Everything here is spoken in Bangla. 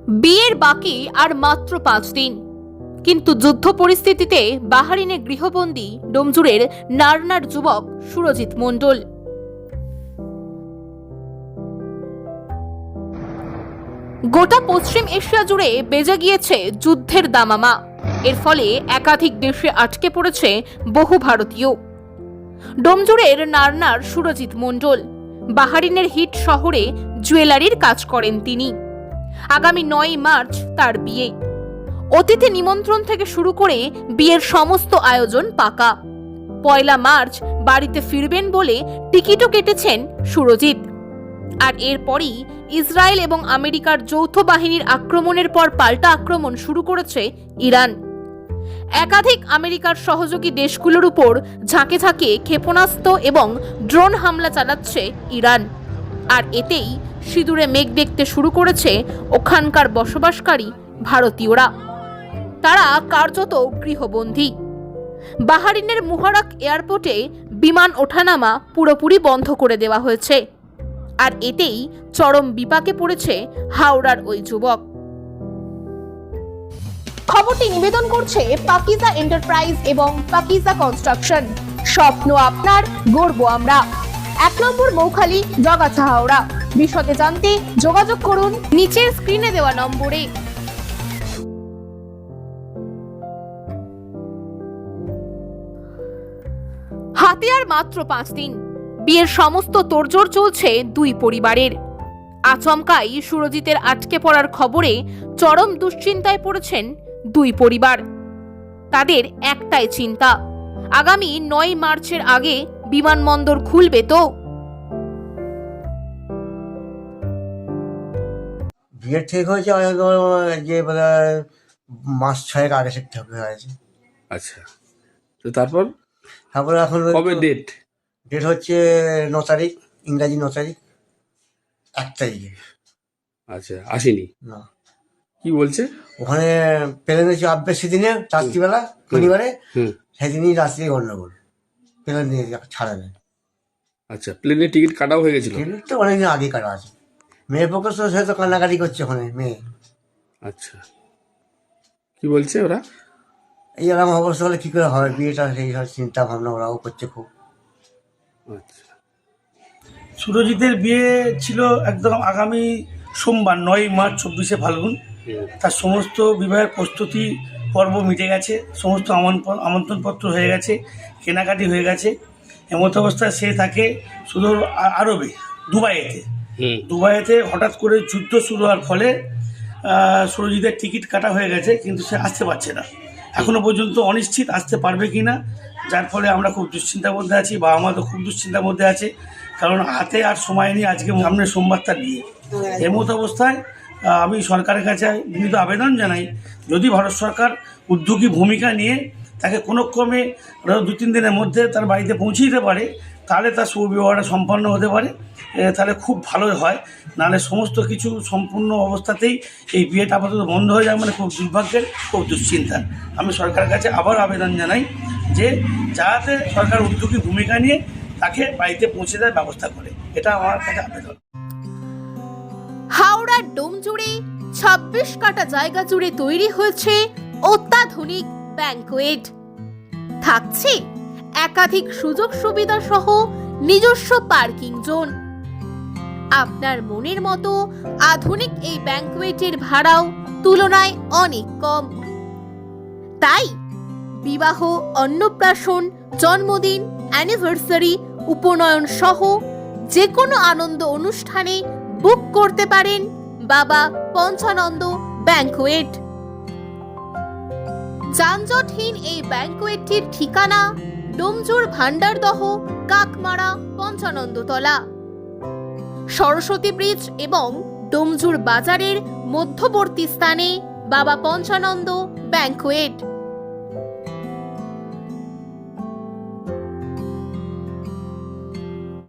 বিয়ের বাকি আর মাত্র 5 দিন, কিন্তু যুদ্ধ পরিস্থিতিতে বাহারিনে গৃহবন্দী ডোমজুড়ের নারনার যুবক সুরজিৎ মণ্ডল। গোটা পশ্চিম এশিয়া জুড়ে বেজে গিয়েছে যুদ্ধের দামামা। এর ফলে একাধিক দেশে আটকে পড়েছে বহু ভারতীয়। ডোমজুড়ের নারনার সুরজিৎ মণ্ডল বাহারিনের হিট শহরে জুয়েলারির কাজ করেন তিনি। আগামী 9 মার্চ তার বিয়ে। অতিথি নিমন্ত্রণ থেকে শুরু করে বিয়ের সমস্ত আয়োজন পাকা। 1 মার্চ বাড়িতে ফিরবেন বলে টিকিটও কেটেছেন সুরজিৎ। আর এরপরই ইসরায়েল এবং আমেরিকার যৌথ বাহিনীর আক্রমণের পর পাল্টা আক্রমণ শুরু করেছে ইরান। একাধিক আমেরিকার সহযোগী দেশগুলোর উপর ঝাঁকে ঝাঁকে ক্ষেপণাস্ত্র এবং ড্রোন হামলা চালাচ্ছে ইরান। আর এতেই সিঁদুরে মেঘ দেখতে শুরু করেছে ওখানকার বসবাসকারী ভারতীয়রা। তারা কার্যত গৃহবন্দী। বাহারিনের মুহারাক এয়ারপোর্টে বিমান ওঠানামা পুরোপুরি বন্ধ করে দেওয়া হয়েছে। আর এতেই চরম বিপাকে পড়েছে হাওড়ার ওই যুবক। খবরটি নিবেদন করছে পাকিজা এন্টারপ্রাইজ এবং পাকিজা কনস্ট্রাকশন। স্বপ্ন আপনার, গর্ব আমরা। 1 নম্বর মৌখালি, জগাছা, হাওড়া। বিশদে জানতে যোগাযোগ করুন নিচের স্ক্রিনে দেওয়া নম্বরে। হাতে আর মাত্র 5 দিন, বিয়ের সমস্ত তোড়জোড় চলছে দুই পরিবারের। আচমকাই সুরজিতের আটকে পড়ার খবরে চরম দুশ্চিন্তায় পড়েছেন দুই পরিবার। তাদের একটাই চিন্তা, আগামী 9 মার্চের আগে বিমানবন্দর খুলবে তো। বিয়ে ঠিক হয়েছে যে বলে মাস 6 আগে ঠিক হয়েছে। আচ্ছা, তো তারপরে এখন কবে ডেট হচ্ছে 9 তারিখ, ইংরাজি 9 তারিখ। 1 তারিখে আচ্ছা আসেনি না। কি বলছে? ওখানে প্লেনে চাপবে সেদিনে রাত্রিবেলা, শনিবারে। সেদিনই রাত্রি গন্ডগোল, প্লেন নিয়ে ছাড়াবে। আচ্ছা, প্লেনের টিকিট কাটাও হয়ে গেছিল? টিকিট তো অনেকদিন আগে কাটা আছে। মেয়ের পক্ষে তো সে তো কান্নাকাটি করছে ওখানে মেয়ে। আচ্ছা, কি বলছে ওরা? এই এরকম অবস্থা হলে কি করে হবে বিয়েটা, সেই সব চিন্তা ভাবনা ওরাও করছে খুব। আচ্ছা, সুরজিতের বিয়ে ছিল একদম আগামী সোমবার 9 মার্চ 24শে ফাল্গুন। তার সমস্ত বিবাহের প্রস্তুতি পর্ব মিটে গেছে, সমস্ত আমন্ত্রণপত্র হয়ে গেছে, কেনাকাটি হয়ে গেছে। এমত অবস্থায় সে থাকে শুধু আরবে, দুবাইতে হঠাৎ করে যুদ্ধ শুরু হওয়ার ফলে সুরজিতের টিকিট কাটা হয়ে গেছে, কিন্তু সে আসতে পারছে না। এখনো পর্যন্ত অনিশ্চিত আসতে পারবে কি না, যার ফলে আমরা খুব দুশ্চিন্তার মধ্যে আছি। বাবা মা তো খুব দুশ্চিন্তার মধ্যে আছে, কারণ হাতে আর সময় নেই। আজকে সামনে সোমবার তার বিয়ে। এমত অবস্থায় আমি সরকারের কাছে বিনীত আবেদন জানাই, যদি ভারত সরকার উদ্যোগী ভূমিকা নিয়ে তাকে কোনো ক্রমে 2-3 দিনের মধ্যে তার বাড়িতে পৌঁছে দিতে পারে, তাহলে তার সুবিবাহটা সম্পন্ন হতে পারে, তাহলে খুব ভালোই হয়। নাহলে সমস্ত কিছু সম্পূর্ণ অবস্থাতেই এই বিয়েটা আপাতত বন্ধ হয়ে যায়, মানে খুব দুর্ভাগ্যের, খুব দুশ্চিন্তার। আমি সরকারের কাছে আবার আবেদন জানাই যে যাতে সরকার উদ্যোগী ভূমিকা নিয়ে তাকে বাড়িতে পৌঁছে দেওয়ার ব্যবস্থা করে, এটা আমার কাছে আবেদন। হাওড়ার ডোমজুড়ে 26 কাটা জায়গা জুড়ে তৈরি হয়েছে অত্যাধুনিক ব্যাংকোয়েট। থাকছে একাধিক সুযোগ সুবিধা সহ নিজস্ব পার্কিং জোন। আপনার মনের মতো আধুনিক এই ব্যাংকোয়েটের ভাড়াও তুলনায় অনেক কম। তাই বিবাহ, অন্নপ্রাশন, জন্মদিন, অ্যানিভার্সারি, উপনয়ন সহ যে কোনো আনন্দ অনুষ্ঠানে বুক করতে পারেন বাবা পঞ্চানন্দ ব্যাংকোয়েট। যানজটহীন এই ব্যাংকোয়েটটির ঠিকানা ডোমজুড় ভান্ডারদহ কাকমারা পঞ্চানন্দতলা, সরস্বতী ব্রিজ এবং ডোমজুড় বাজারের মধ্যবর্তী স্থানে বাবা পঞ্চানন্দ ব্যাংকোয়েট।